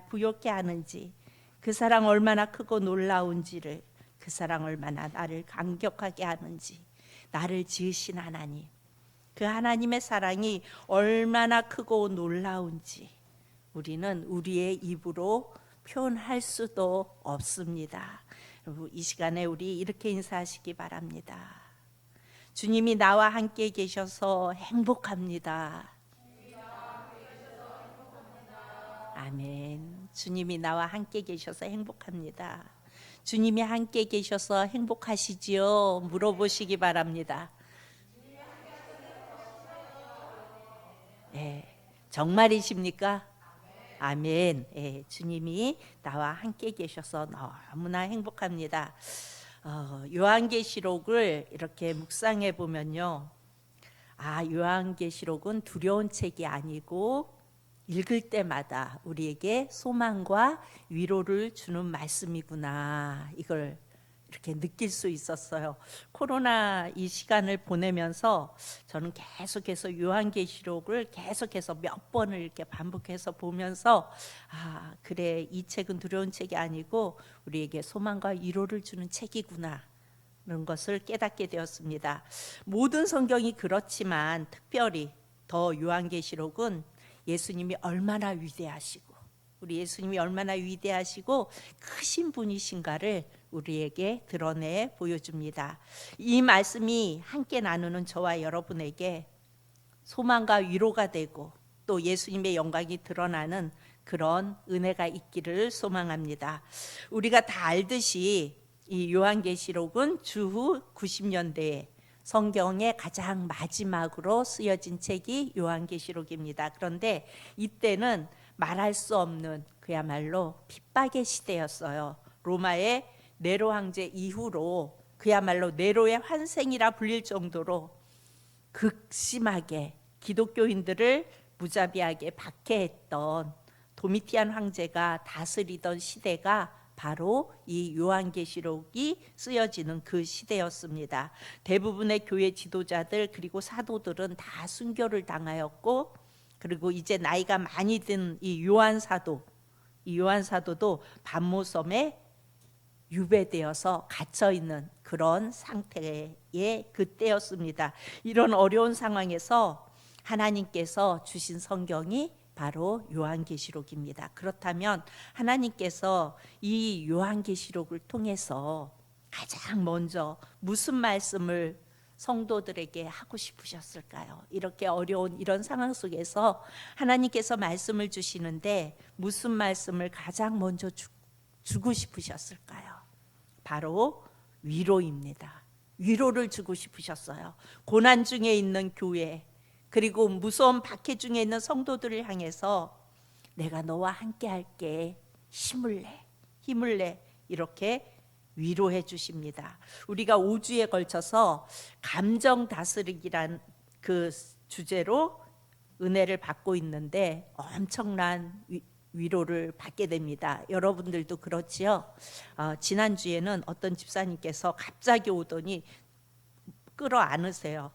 부욕해 하는지, 그 사랑 얼마나 크고 놀라운지를, 그 사랑 얼마나 나를 감격하게 하는지, 나를 지으신 하나님, 그 하나님의 사랑이 얼마나 크고 놀라운지 우리는 우리의 입으로 표현할 수도 없습니다. 여러분, 이 시간에 우리 이렇게 인사하시기 바랍니다. 주님이 나와 함께 계셔서 행복합니다. 아멘. 주님이 나와 함께 계셔서 행복합니다. 주님이 함께 계셔서 행복하시지요? 물어보시기 바랍니다. 네, 정말이십니까? 아멘. 예, 주님이 나와 함께 계셔서 너무나 행복합니다. 요한계시록을 이렇게 묵상해 보면요, 요한계시록은 두려운 책이 아니고 읽을 때마다 우리에게 소망과 위로를 주는 말씀이구나, 이걸 이렇게 느낄 수 있었어요. 코로나 이 시간을 보내면서 저는 계속해서 요한계시록을 계속해서 몇 번을 이렇게 반복해서 보면서 그래, 이 책은 두려운 책이 아니고 우리에게 소망과 위로를 주는 책이구나 그런 것을 깨닫게 되었습니다. 모든 성경이 그렇지만 특별히 더 요한계시록은 예수님이 얼마나 위대하시고 우리 예수님이 얼마나 위대하시고 크신 분이신가를 우리에게 드러내 보여줍니다. 이 말씀이 함께 나누는 저와 여러분에게 소망과 위로가 되고 또 예수님의 영광이 드러나는 그런 은혜가 있기를 소망합니다. 우리가 다 알듯이 이 요한계시록은 주후 90년대에 성경의 가장 마지막으로 쓰여진 책이 요한계시록입니다. 그런데 이때는 말할 수 없는 그야말로 핍박의 시대였어요. 로마의 네로 황제 이후로 그야말로 네로의 환생이라 불릴 정도로 극심하게 기독교인들을 무자비하게 박해했던 도미티안 황제가 다스리던 시대가 바로 이 요한계시록이 쓰여지는 그 시대였습니다. 대부분의 교회 지도자들 그리고 사도들은 다 순교를 당하였고, 그리고 이제 나이가 많이 든 이 요한사도도 반모섬에 유배되어서 갇혀 있는 그런 상태의 그때였습니다. 이런 어려운 상황에서 하나님께서 주신 성경이 바로 요한계시록입니다. 그렇다면 하나님께서 이 요한계시록을 통해서 가장 먼저 무슨 말씀을 성도들에게 하고 싶으셨을까요? 이렇게 어려운 이런 상황 속에서 하나님께서 말씀을 주시는데 무슨 말씀을 가장 먼저 주고 싶으셨을까요? 바로 위로입니다. 위로를 주고 싶으셨어요. 고난 중에 있는 교회, 그리고 무서운 박해 중에 있는 성도들을 향해서 내가 너와 함께 할게, 힘을 내 이렇게 위로해 주십니다. 우리가 5주에 걸쳐서 감정 다스리기란 그 주제로 은혜를 받고 있는데 엄청난 위로를 받게 됩니다. 여러분들도 그렇지요? 지난주에는 어떤 집사님께서 갑자기 오더니 끌어안으세요.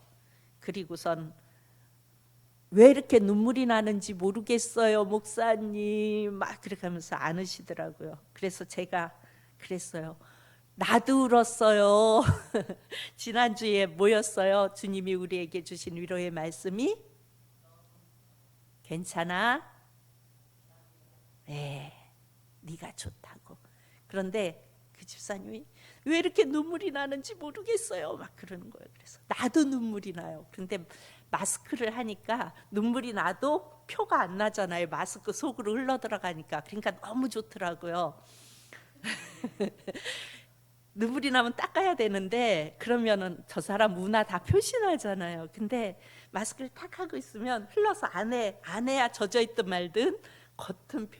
그리고선 왜 이렇게 눈물이 나는지 모르겠어요, 목사님, 막 그렇게 하면서 안으시더라고요. 그래서 제가 그랬어요. 나도 울었어요. 지난주에 뭐였어요? 주님이 우리에게 주신 위로의 말씀이 괜찮아? 네, 네가 좋다고. 그런데 그 집사님이 왜 이렇게 눈물이 나는지 모르겠어요, 막 그러는 거예요. 그래서 나도 눈물이 나요. 그런데 마스크를 하니까 눈물이 나도 표가 안 나잖아요. 마스크 속으로 흘러 들어가니까. 그러니까 너무 좋더라고요. 눈물이 나면 닦아야 되는데 그러면은 저 사람 우나 다 표시나잖아요. 근데 마스크를 탁 하고 있으면 흘러서 안에야 젖어 있든 말든 겉은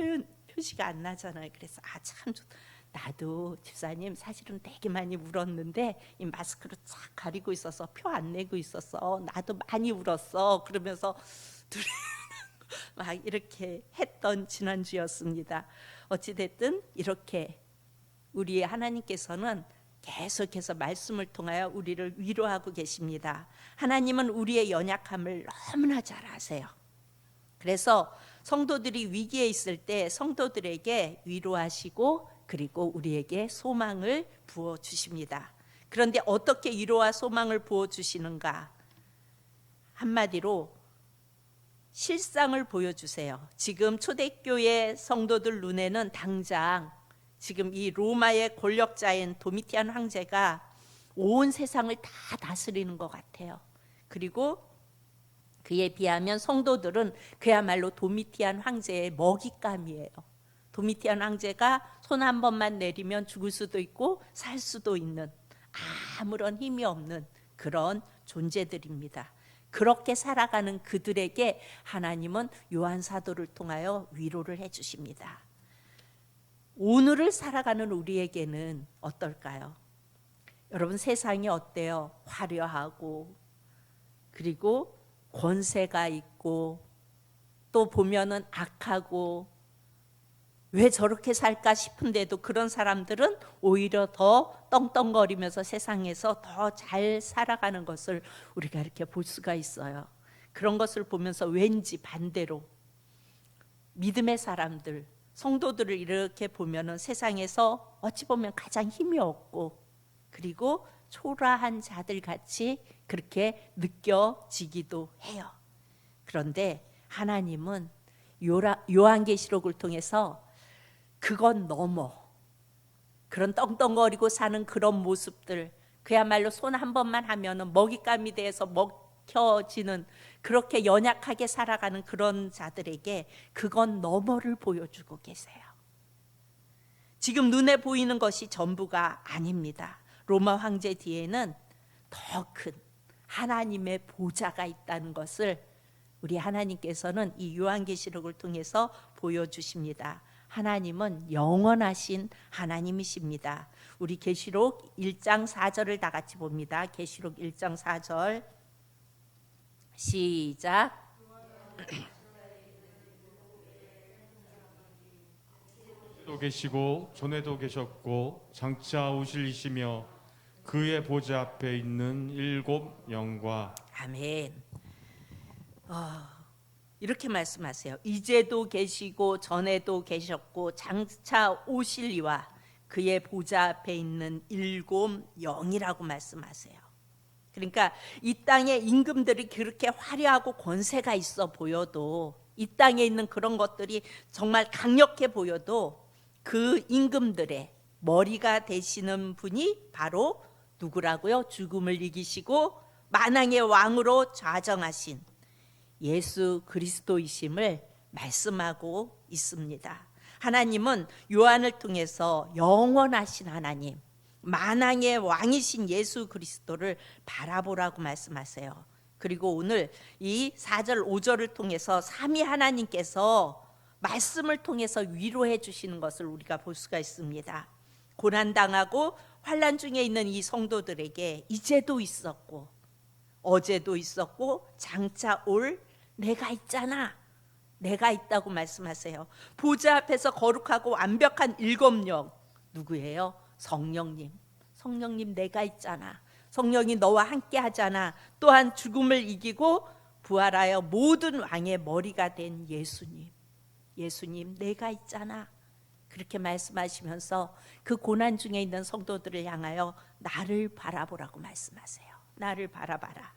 표시가 안 나잖아요. 그래서 참 좋다. 나도 집사님 사실은 되게 많이 울었는데 이 마스크로 쫙 가리고 있어서 표 안 내고 있었어. 나도 많이 울었어. 그러면서 둘이 막 이렇게 했던 지난주였습니다. 어찌됐든 이렇게 우리의 하나님께서는 계속해서 말씀을 통하여 우리를 위로하고 계십니다. 하나님은 우리의 연약함을 너무나 잘 아세요. 그래서 성도들이 위기에 있을 때 성도들에게 위로하시고 그리고 우리에게 소망을 부어 주십니다. 그런데 어떻게 위로와 소망을 부어 주시는가? 한마디로 실상을 보여주세요. 지금 초대교회 성도들 눈에는 당장 지금 이 로마의 권력자인 도미티안 황제가 온 세상을 다 다스리는 것 같아요. 그리고 그에 비하면 성도들은 그야말로 도미티안 황제의 먹잇감이에요. 도미티안 황제가 손 한 번만 내리면 죽을 수도 있고 살 수도 있는 아무런 힘이 없는 그런 존재들입니다. 그렇게 살아가는 그들에게 하나님은 요한 사도를 통하여 위로를 해주십니다. 오늘을 살아가는 우리에게는 어떨까요? 여러분, 세상이 어때요? 화려하고 그리고 권세가 있고 또 보면은 악하고 왜 저렇게 살까 싶은데도 그런 사람들은 오히려 더 떵떵거리면서 세상에서 더 잘 살아가는 것을 우리가 이렇게 볼 수가 있어요. 그런 것을 보면서 왠지 반대로 믿음의 사람들, 성도들을 이렇게 보면은 세상에서 어찌 보면 가장 힘이 없고 그리고 초라한 자들 같이 그렇게 느껴지기도 해요. 그런데 하나님은 요한계시록을 통해서 그건 넘어 그런 떵떵거리고 사는 그런 모습들, 그야말로 손 한 번만 하면은 먹잇감이 돼서 먹혀지는 그렇게 연약하게 살아가는 그런 자들에게 그건 너머를 보여주고 계세요. 지금 눈에 보이는 것이 전부가 아닙니다. 로마 황제 뒤에는 더 큰 하나님의 보좌가 있다는 것을 우리 하나님께서는 이 요한계시록을 통해서 보여주십니다. 하나님은 영원하신 하나님이십니다. 우리 계시록 1장 4절을 다 같이 봅니다. 계시록 1장 4절 시작. 또 계시고 전에도 계셨고 장차 오실 이시며 그의 보좌 앞에 있는 7 영과 아멘. 이렇게 말씀하세요. 이제도 계시고 전에도 계셨고 장차 오실 이와 그의 보좌 앞에 있는 7 영이라고 말씀하세요. 그러니까 이 땅의 임금들이 그렇게 화려하고 권세가 있어 보여도, 이 땅에 있는 그런 것들이 정말 강력해 보여도 그 임금들의 머리가 되시는 분이 바로 누구라고요? 죽음을 이기시고 만왕의 왕으로 좌정하신 예수 그리스도이심을 말씀하고 있습니다. 하나님은 요한을 통해서 영원하신 하나님, 만왕의 왕이신 예수 그리스도를 바라보라고 말씀하세요. 그리고 오늘 이 4절 5절을 통해서 삼위 하나님께서 말씀을 통해서 위로해 주시는 것을 우리가 볼 수가 있습니다. 고난당하고 환난 중에 있는 이 성도들에게 이제도 있었고 어제도 있었고 장차 올 내가 있잖아, 내가 있다고 말씀하세요. 보좌 앞에서 거룩하고 완벽한 7 영 누구예요? 성령님. 성령님 내가 있잖아, 성령이 너와 함께 하잖아. 또한 죽음을 이기고 부활하여 모든 왕의 머리가 된 예수님, 예수님 내가 있잖아, 그렇게 말씀하시면서 그 고난 중에 있는 성도들을 향하여 나를 바라보라고 말씀하세요. 나를 바라봐라.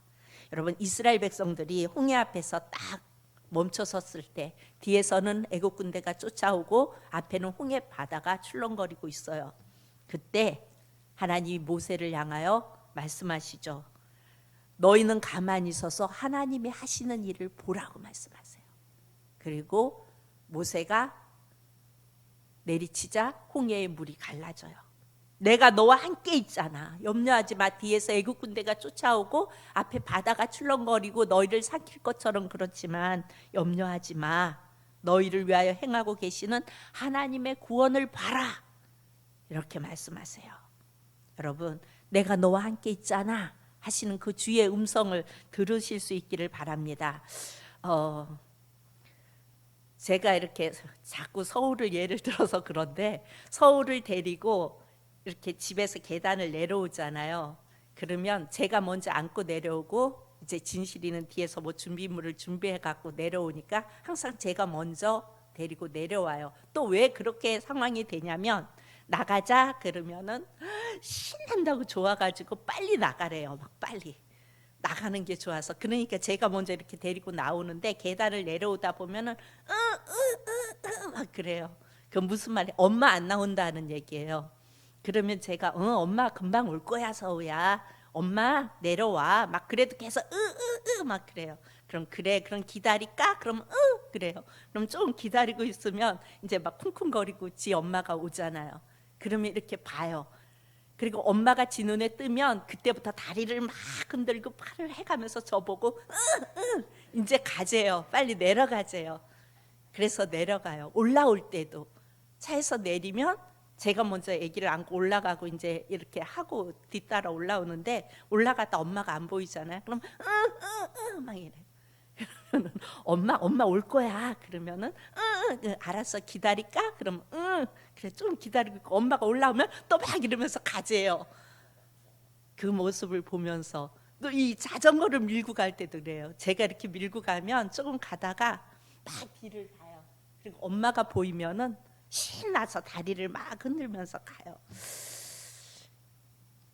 여러분, 이스라엘 백성들이 홍해 앞에서 딱 멈춰 섰을 때 뒤에서는 애국 군대가 쫓아오고 앞에는 홍해 바다가 출렁거리고 있어요. 그때 하나님이 모세를 향하여 말씀하시죠. 너희는 가만히 서서 하나님이 하시는 일을 보라고 말씀하세요. 그리고 모세가 내리치자 홍해의 물이 갈라져요. 내가 너와 함께 있잖아, 염려하지 마. 뒤에서 애국 군대가 쫓아오고 앞에 바다가 출렁거리고 너희를 삼킬 것처럼 그렇지만 염려하지 마. 너희를 위하여 행하고 계시는 하나님의 구원을 봐라, 이렇게 말씀하세요. 여러분, 내가 너와 함께 있잖아 하시는 그 주의 음성을 들으실 수 있기를 바랍니다. 제가 이렇게 자꾸 서울을 예를 들어서 그런데, 서울을 데리고 이렇게 집에서 계단을 내려오잖아요. 그러면 제가 먼저 안고 내려오고 이제 진실이는 뒤에서 뭐 준비물을 준비해 갖고 내려오니까 항상 제가 먼저 데리고 내려와요. 또 왜 그렇게 상황이 되냐면 나가자 그러면은 신난다고 좋아가지고 빨리 나가래요. 막 빨리 나가는 게 좋아서. 그러니까 제가 먼저 이렇게 데리고 나오는데 계단을 내려오다 보면은 막 그래요. 그 무슨 말이에요? 엄마 안 나온다는 얘기예요. 그러면 제가 엄마 금방 올 거야 서우야. 엄마 내려와. 막 그래도 계속 막 그래요. 그럼 그래 그럼 기다릴까? 그럼 그래요. 그럼 좀 기다리고 있으면 이제 막 쿵쿵거리고 지 엄마가 오잖아요. 그러면 이렇게 봐요. 그리고 엄마가 지 눈에 뜨면 그때부터 다리를 막 흔들고 팔을 해가면서 저보고 이제 가재요. 빨리 내려가재요. 그래서 내려가요. 올라올 때도 차에서 내리면 제가 먼저 아기를 안고 올라가고 이제 이렇게 하고 뒤따라 올라오는데 올라가다 엄마가 안 보이잖아요. 그럼 막 이래. 엄마 올 거야. 그러면은 알았어 기다릴까? 그럼 그래 좀 기다리고 있고 엄마가 올라오면 또 막 이러면서 가재요. 그 모습을 보면서 또 이 자전거를 밀고 갈 때도 그래요. 제가 이렇게 밀고 가면 조금 가다가 막 뒤를 봐요. 그리고 엄마가 보이면은 신나서 다리를 막 흔들면서 가요.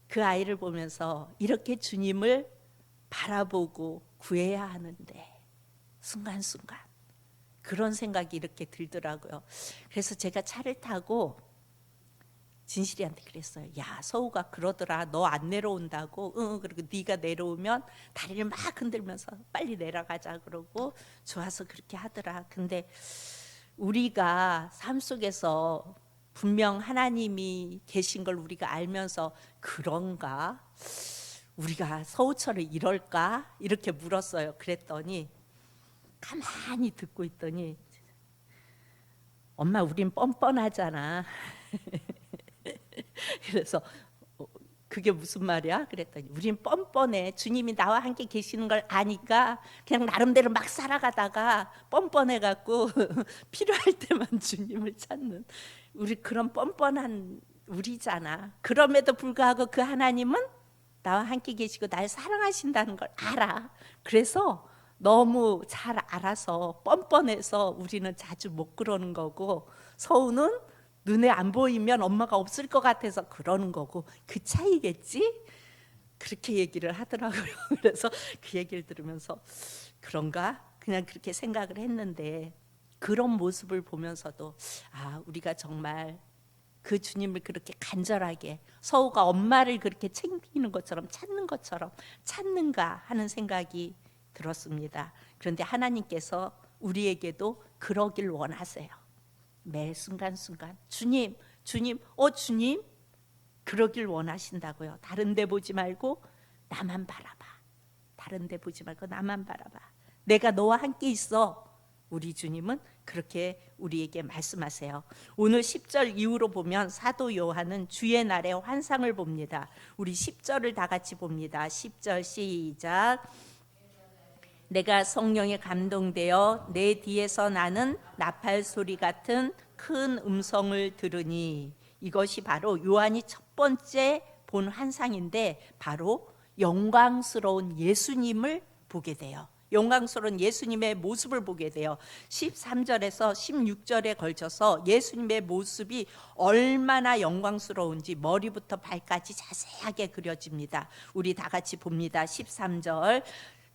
그 아이를 보면서 이렇게 주님을 바라보고 구해야 하는데 순간순간 그런 생각이 이렇게 들더라고요. 그래서 제가 차를 타고 진실이한테 그랬어요. 야 서우가 그러더라. 너 안 내려온다고. 그리고 네가 내려오면 다리를 막 흔들면서 빨리 내려가자 그러고 좋아서 그렇게 하더라. 근데 우리가 삶 속에서 분명 하나님이 계신 걸 우리가 알면서 그런가? 우리가 서우처럼 이럴까? 이렇게 물었어요. 그랬더니 가만히 듣고 있더니 엄마 우린 뻔뻔하잖아. 그래서 그게 무슨 말이야? 그랬더니 우린 뻔뻔해. 주님이 나와 함께 계시는 걸 아니까 그냥 나름대로 막 살아가다가 뻔뻔해갖고 필요할 때만 주님을 찾는 우리 그런 뻔뻔한 우리잖아. 그럼에도 불구하고 그 하나님은 나와 함께 계시고 날 사랑하신다는 걸 알아. 그래서 너무 잘 알아서 뻔뻔해서 우리는 자주 못 그러는 거고 서우는 눈에 안 보이면 엄마가 없을 것 같아서 그러는 거고 그 차이겠지? 그렇게 얘기를 하더라고요. 그래서 그 얘기를 들으면서 그런가? 그냥 그렇게 생각을 했는데 그런 모습을 보면서도 우리가 정말 그 주님을 그렇게 간절하게 서우가 엄마를 그렇게 챙기는 것처럼 찾는 것처럼 찾는가 하는 생각이 들었습니다. 그런데 하나님께서 우리에게도 그러길 원하세요. 매 순간순간 주님 그러길 원하신다고요. 다른 데 보지 말고 나만 바라봐. 다른 데 보지 말고 나만 바라봐. 내가 너와 함께 있어. 우리 주님은 그렇게 우리에게 말씀하세요. 오늘 10절 이후로 보면 사도 요한은 주의 날의 환상을 봅니다. 우리 10절을 다 같이 봅니다. 10절 시작. 내가 성령에 감동되어 내 뒤에서 나는 나팔 소리 같은 큰 음성을 들으니 이것이 바로 요한이 첫 번째 본 환상인데 바로 영광스러운 예수님을 보게 돼요. 영광스러운 예수님의 모습을 보게 돼요. 13절에서 16절에 걸쳐서 예수님의 모습이 얼마나 영광스러운지 머리부터 발까지 자세하게 그려집니다. 우리 다 같이 봅니다. 13절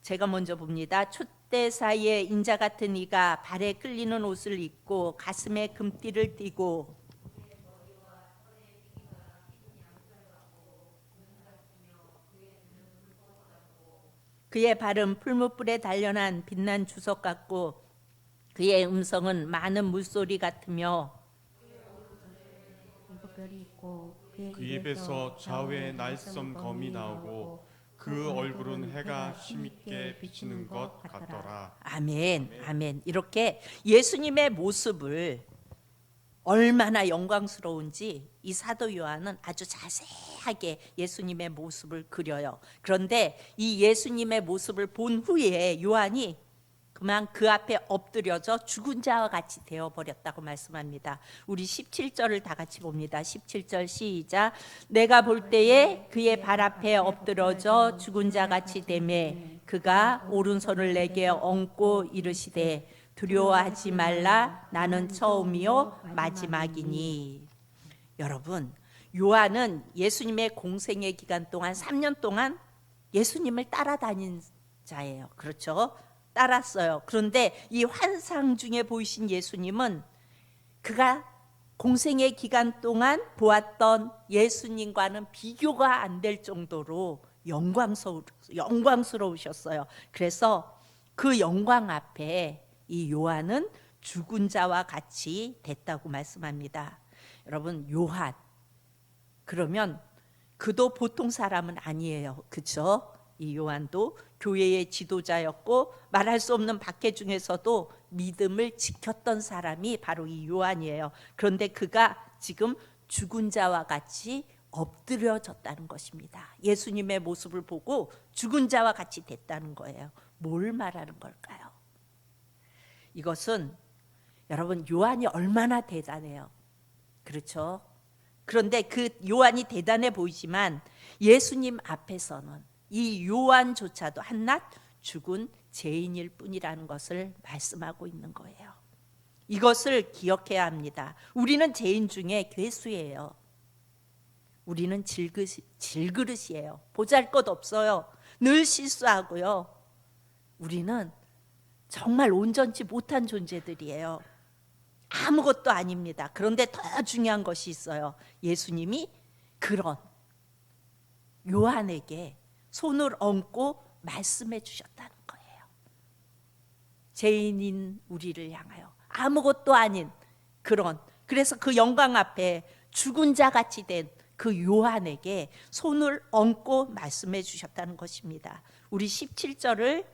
제가 먼저 봅니다. 촛대 사이에 인자 같은 이가 발에 끌리는 옷을 입고 가슴에 금띠를 띠고 그의 발은 풀무불에 단련한 빛난 주석 같고 그의 음성은 많은 물소리 같으며 일곱별이 있고 그 입에서 좌우에 날선 검이 나오고 그 얼굴은 해가 힘있게 비치는 것 같더라. 아멘, 아멘. 이렇게 예수님의 모습을 얼마나 영광스러운지 이 사도 요한은 아주 자세하게 예수님의 모습을 그려요. 그런데 이 예수님의 모습을 본 후에 요한이 그만 그 앞에 엎드려져 죽은 자와 같이 되어버렸다고 말씀합니다. 우리 17절을 다 같이 봅니다. 17절 시작. 내가 볼 때에 그의 발 앞에 엎드러져 죽은 자 같이 되매 그가 오른손을 내게 얹고 이르시되 두려워하지 말라 나는 처음이요 마지막이니. 여러분, 요한은 예수님의 공생의 기간 동안 3년 동안 예수님을 따라다닌 자예요. 그렇죠? 따랐어요. 그런데 이 환상 중에 보이신 예수님은 그가 공생의 기간 동안 보았던 예수님과는 비교가 안 될 정도로 영광스러우셨어요. 그래서 그 영광 앞에 이 요한은 죽은 자와 같이 됐다고 말씀합니다. 여러분, 요한 그러면 그도 보통 사람은 아니에요. 그렇죠? 이 요한도 교회의 지도자였고 말할 수 없는 박해 중에서도 믿음을 지켰던 사람이 바로 이 요한이에요. 그런데 그가 지금 죽은 자와 같이 엎드려졌다는 것입니다. 예수님의 모습을 보고 죽은 자와 같이 됐다는 거예요. 뭘 말하는 걸까요? 이것은 여러분, 요한이 얼마나 대단해요. 그렇죠? 그런데 그 요한이 대단해 보이지만 예수님 앞에서는 이 요한조차도 한낱 죽은 죄인일 뿐이라는 것을 말씀하고 있는 거예요. 이것을 기억해야 합니다. 우리는 죄인 중에 괴수예요. 우리는 질그릇이에요. 보잘것없어요. 늘 실수하고요. 우리는 정말 온전치 못한 존재들이에요. 아무것도 아닙니다. 그런데 더 중요한 것이 있어요. 예수님이 그런 요한에게 손을 얹고 말씀해 주셨다는 거예요. 죄인인 우리를 향하여 아무것도 아닌 그래서 그 영광 앞에 죽은 자 같이 된 그 요한에게 손을 얹고 말씀해 주셨다는 것입니다. 우리 17절을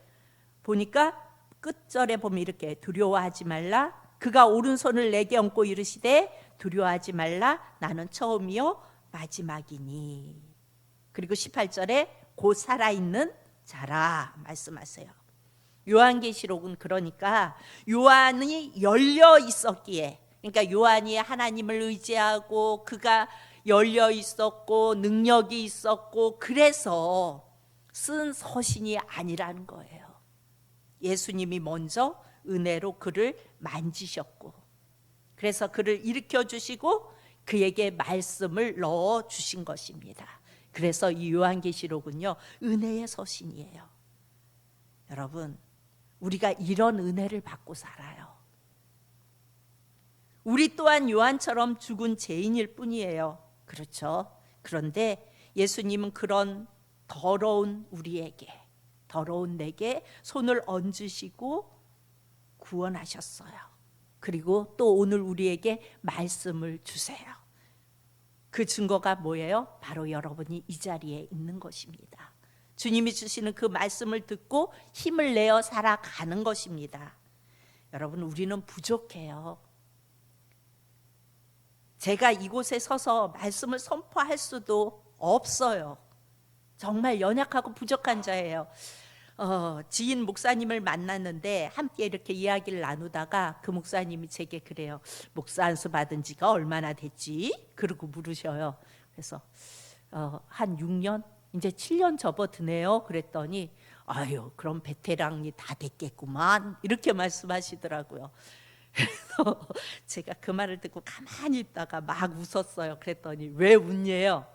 보니까 끝절에 보면 이렇게 두려워하지 말라 그가 오른손을 내게 얹고 이르시되 두려워하지 말라 나는 처음이요 마지막이니. 그리고 18절에 곧 살아있는 자라 말씀하세요. 요한계시록은 그러니까 요한이 열려 있었기에, 그러니까 요한이 하나님을 의지하고 그가 열려 있었고 능력이 있었고 그래서 쓴 서신이 아니라는 거예요. 예수님이 먼저 은혜로 그를 만지셨고 그래서 그를 일으켜 주시고 그에게 말씀을 넣어 주신 것입니다. 그래서 이 요한계시록은요 은혜의 서신이에요. 여러분, 우리가 이런 은혜를 받고 살아요. 우리 또한 요한처럼 죽은 죄인일 뿐이에요. 그렇죠? 그런데 예수님은 그런 더러운 우리에게, 더러운 내게 손을 얹으시고 구원하셨어요. 그리고 또 오늘 우리에게 말씀을 주세요. 그 증거가 뭐예요? 바로 여러분이 이 자리에 있는 것입니다. 주님이 주시는 그 말씀을 듣고 힘을 내어 살아가는 것입니다. 여러분, 우리는 부족해요. 제가 이곳에 서서 말씀을 선포할 수도 없어요. 정말 연약하고 부족한 자예요. 지인 목사님을 만났는데 함께 이렇게 이야기를 나누다가 그 목사님이 제게 그래요. 목사 안수 받은 지가 얼마나 됐지? 그러고 물으셔요. 그래서 한 6년? 이제 7년 접어드네요. 그랬더니 아유, 그럼 베테랑이 다 됐겠구만 이렇게 말씀하시더라고요. 그래서 제가 그 말을 듣고 가만히 있다가 막 웃었어요. 그랬더니 왜 웃냐요?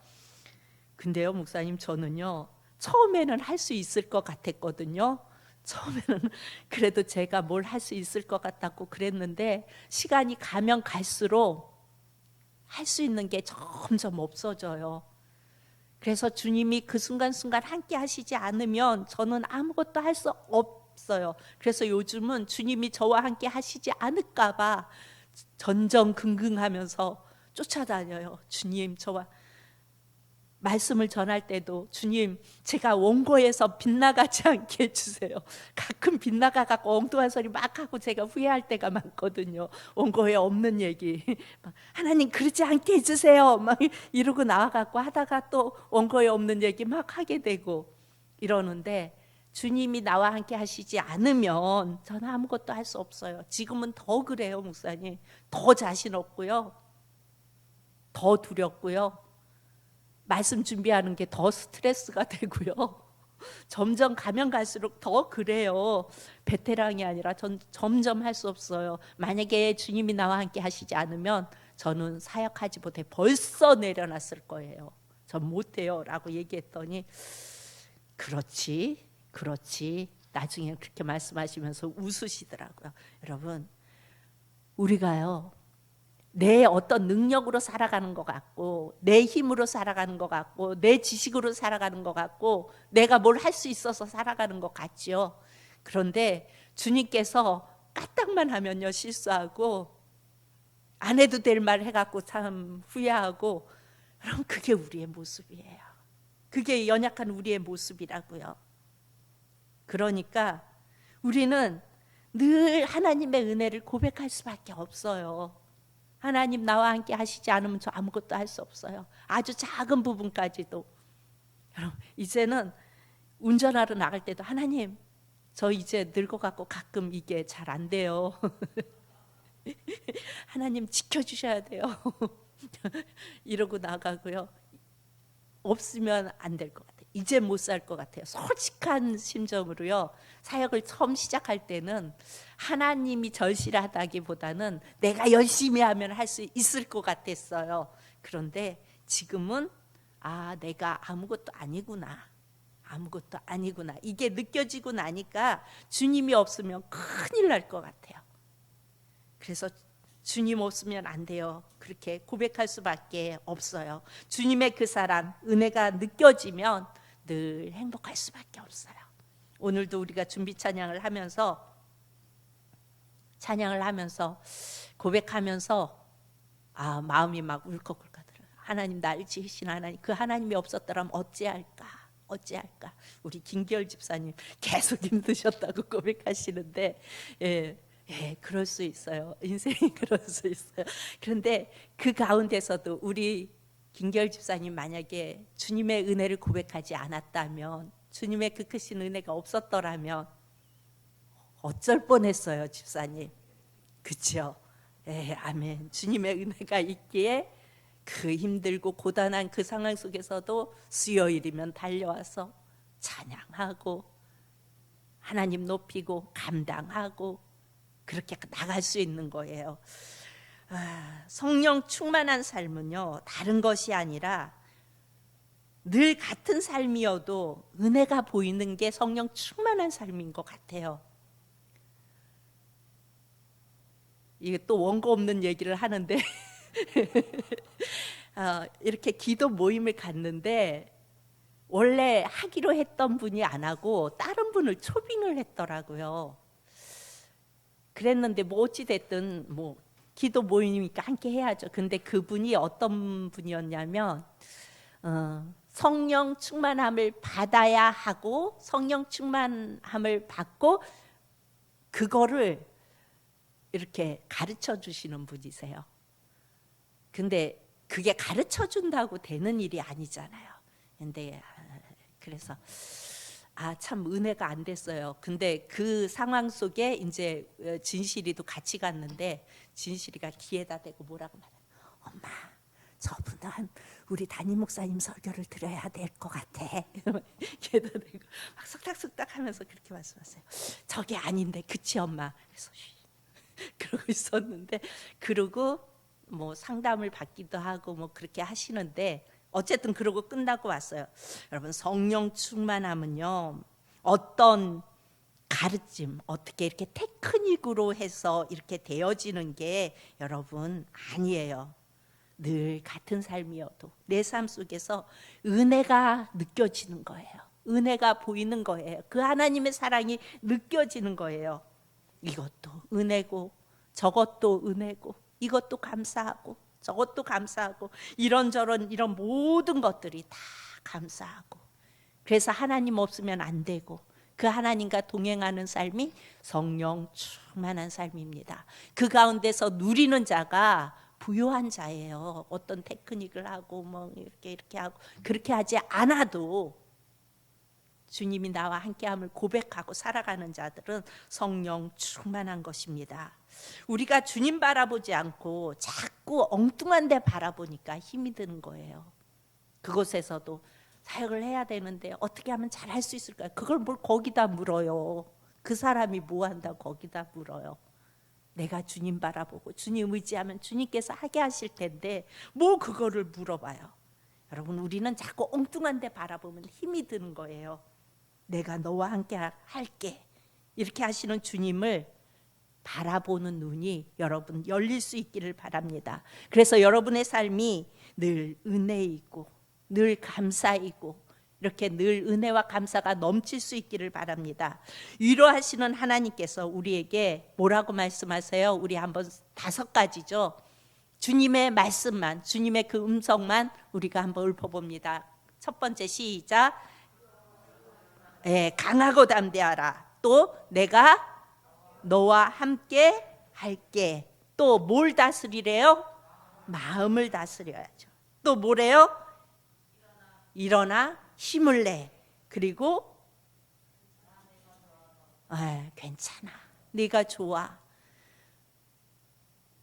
근데요 목사님, 저는요 처음에는 할 수 있을 것 같았거든요. 처음에는 그래도 제가 뭘 할 수 있을 것 같았고 그랬는데 시간이 가면 갈수록 할 수 있는 게 점점 없어져요. 그래서 주님이 그 순간순간 함께 하시지 않으면 저는 아무것도 할 수 없어요. 그래서 요즘은 주님이 저와 함께 하시지 않을까 봐 전전긍긍하면서 쫓아다녀요. 주님, 저와 말씀을 전할 때도 주님, 제가 원고에서 빗나가지 않게 해주세요. 가끔 빗나가갖고 엉뚱한 소리 막 하고 제가 후회할 때가 많거든요. 원고에 없는 얘기 하나님 그러지 않게 해주세요 막 이러고 나와갖고 하다가 또 원고에 없는 얘기 막 하게 되고 이러는데 주님이 나와 함께 하시지 않으면 저는 아무것도 할 수 없어요. 지금은 더 그래요, 목사님. 더 자신 없고요. 더 두렵고요. 말씀 준비하는 게 더 스트레스가 되고요. 점점 가면 갈수록 더 그래요. 베테랑이 아니라 전 점점 할 수 없어요. 만약에 주님이 나와 함께 하시지 않으면 저는 사역하지 못해 벌써 내려놨을 거예요. 전 못해요 라고 얘기했더니 그렇지 나중에 그렇게 말씀하시면서 웃으시더라고요. 여러분, 우리가요 내 어떤 능력으로 살아가는 것 같고 내 힘으로 살아가는 것 같고 내 지식으로 살아가는 것 같고 내가 뭘 할 수 있어서 살아가는 것 같죠. 그런데 주님께서 까딱만 하면요 실수하고 안 해도 될 말 해갖고 참 후회하고, 그럼 그게 우리의 모습이에요. 그게 연약한 우리의 모습이라고요. 그러니까 우리는 늘 하나님의 은혜를 고백할 수밖에 없어요. 하나님 나와 함께 하시지 않으면 저 아무것도 할 수 없어요. 아주 작은 부분까지도. 여러분, 이제는 운전하러 나갈 때도 하나님 저 이제 늙어갖고 가끔 이게 잘 안 돼요. 하나님 지켜주셔야 돼요. 이러고 나가고요. 없으면 안 될 것 같아요. 이제 못 살 것 같아요. 솔직한 심정으로요. 사역을 처음 시작할 때는 하나님이 절실하다기보다는 내가 열심히 하면 할 수 있을 것 같았어요. 그런데 지금은 내가 아무것도 아니구나. 아무것도 아니구나. 이게 느껴지고 나니까 주님이 없으면 큰일 날 것 같아요. 그래서 주님 없으면 안 돼요. 그렇게 고백할 수밖에 없어요. 주님의 그 사랑, 은혜가 느껴지면 늘 행복할 수밖에 없어요. 오늘도 우리가 준비 찬양을 하면서 고백하면서 마음이 막 울컥울컥하더라고요. 하나님 날 지으신 하나님, 그 하나님이 없었더라면 어찌할까. 우리 김기열 집사님 계속 힘드셨다고 고백하시는데 그럴 수 있어요. 인생이 그럴 수 있어요. 그런데 그 가운데서도 우리 김기열 집사님 만약에 주님의 은혜를 고백하지 않았다면, 주님의 그 크신 은혜가 없었더라면 어쩔 뻔했어요, 집사님. 그렇죠? 아멘. 주님의 은혜가 있기에 그 힘들고 고단한 그 상황 속에서도 수요일이면 달려와서 찬양하고 하나님 높이고 감당하고 그렇게 나갈 수 있는 거예요. 성령 충만한 삶은요, 다른 것이 아니라 늘 같은 삶이어도 은혜가 보이는 게 성령 충만한 삶인 것 같아요. 이게 또 원고 없는 얘기를 하는데 이렇게 기도 모임을 갔는데 원래 하기로 했던 분이 안 하고 다른 분을 초빙을 했더라고요. 그랬는데 어찌 됐든 기도 모임이니까 함께 해야죠. 근데 그분이 어떤 분이었냐면 성령 충만함을 받아야 하고 성령 충만함을 받고 그거를 이렇게 가르쳐 주시는 분이세요. 근데 그게 가르쳐 준다고 되는 일이 아니잖아요. 근데 그래서 참 은혜가 안 됐어요. 근데 그 상황 속에 이제 진실이도 같이 갔는데 진실이가 귀에다 대고 뭐라고 말해요. 엄마, 저분은 우리 담임 목사님 설교를 들어야 될 것 같아. 귀에다 대고 막 속닥속닥 하면서 그렇게 말씀하세요. 저게 아닌데, 그치 엄마? 그래서 그러고 있었는데, 그러고 상담을 받기도 하고 그렇게 하시는데 어쨌든 그러고 끝나고 왔어요. 여러분, 성령 충만함은요, 어떤 가르침, 어떻게 이렇게 테크닉으로 해서 이렇게 되어지는 게 여러분 아니에요. 늘 같은 삶이어도 내 삶 속에서 은혜가 느껴지는 거예요. 은혜가 보이는 거예요. 그 하나님의 사랑이 느껴지는 거예요. 이것도 은혜고 저것도 은혜고 이것도 감사하고 저것도 감사하고 이런저런 이런 모든 것들이 다 감사하고, 그래서 하나님 없으면 안 되고 그 하나님과 동행하는 삶이 성령 충만한 삶입니다. 그 가운데서 누리는 자가 부요한 자예요. 어떤 테크닉을 하고 이렇게 하고 그렇게 하지 않아도 주님이 나와 함께함을 고백하고 살아가는 자들은 성령 충만한 것입니다. 우리가 주님 바라보지 않고 자꾸 엉뚱한 데 바라보니까 힘이 드는 거예요. 그곳에서도 사역을 해야 되는데 어떻게 하면 잘할 수 있을까요? 그걸 뭘 거기다 물어요. 그 사람이 뭐 한다고 거기다 물어요. 내가 주님 바라보고 주님 의지하면 주님께서 하게 하실 텐데 뭐 그거를 물어봐요. 여러분, 우리는 자꾸 엉뚱한 데 바라보면 힘이 드는 거예요. 내가 너와 함께 할게 이렇게 하시는 주님을 바라보는 눈이 여러분 열릴 수 있기를 바랍니다. 그래서 여러분의 삶이 늘 은혜이고 늘 감사이고 이렇게 늘 은혜와 감사가 넘칠 수 있기를 바랍니다. 위로하시는 하나님께서 우리에게 뭐라고 말씀하세요? 우리 한번 5가지죠. 주님의 말씀만, 주님의 그 음성만 우리가 한번 읊어봅니다. 첫 번째 시작. 강하고 담대하라. 또 내가 너와 함께 할게. 또 뭘 다스리래요? 마음을 다스려야죠. 또 뭐래요? 일어나 힘을 내. 그리고 괜찮아. 네가 좋아.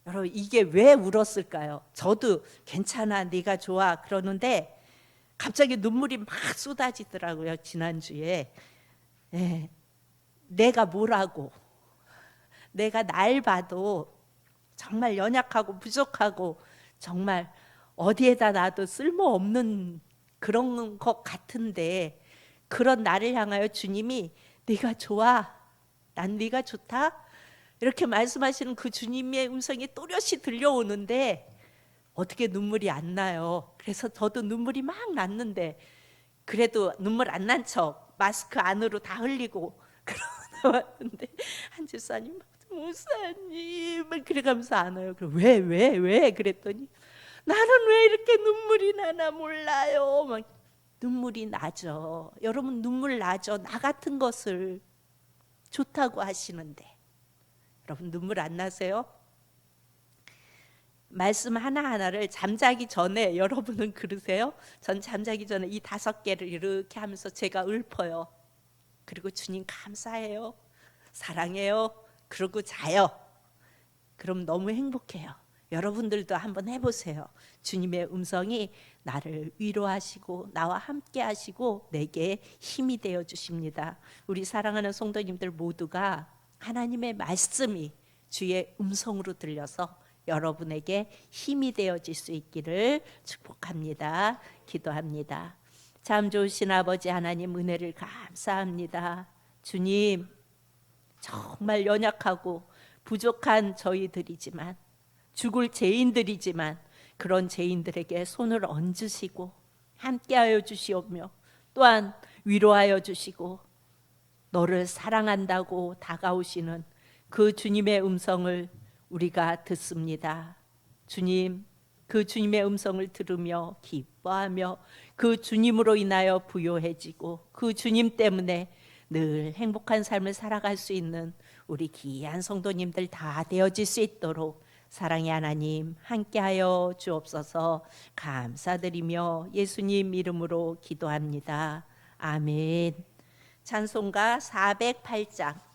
여러분, 이게 왜 울었을까요? 저도 괜찮아, 네가 좋아 그러는데 갑자기 눈물이 막 쏟아지더라고요. 지난주에. 내가 뭐라고, 내가 날 봐도 정말 연약하고 부족하고 정말 어디에다 놔도 쓸모없는 그런 것 같은데 그런 나를 향하여 주님이 네가 좋아, 난 네가 좋다 이렇게 말씀하시는 그 주님의 음성이 또렷이 들려오는데 어떻게 눈물이 안 나요? 그래서 저도 눈물이 막 났는데 그래도 눈물 안 난 척 마스크 안으로 다 흘리고 그러고 나왔는데 한 집사님, 목사님 그래가면서 안 와요. 왜 그랬더니 나는 왜 이렇게 눈물이 나나 몰라요. 막 눈물이 나죠. 여러분, 눈물 나죠. 나 같은 것을 좋다고 하시는데 여러분, 눈물 안 나세요? 말씀 하나하나를 잠자기 전에 여러분은 그러세요? 전 잠자기 전에 이 5개를 이렇게 하면서 제가 읊어요. 그리고 주님 감사해요, 사랑해요, 그러고 자요. 그럼 너무 행복해요. 여러분들도 한번 해보세요. 주님의 음성이 나를 위로하시고 나와 함께 하시고 내게 힘이 되어 주십니다. 우리 사랑하는 성도님들 모두가 하나님의 말씀이 주의 음성으로 들려서 여러분에게 힘이 되어질 수 있기를 축복합니다. 기도합니다. 참 좋으신 아버지 하나님, 은혜를 감사합니다. 주님, 정말 연약하고 부족한 저희들이지만, 죽을 죄인들이지만 그런 죄인들에게 손을 얹으시고 함께하여 주시오며 또한 위로하여 주시고 너를 사랑한다고 다가오시는 그 주님의 음성을 우리가 듣습니다. 주님, 그 주님의 음성을 들으며 기뻐하며 그 주님으로 인하여 부요해지고 그 주님 때문에 늘 행복한 삶을 살아갈 수 있는 우리 귀한 성도님들 다 되어질 수 있도록 사랑의 하나님 함께하여 주옵소서. 감사드리며 예수님 이름으로 기도합니다. 아멘. 찬송가 408장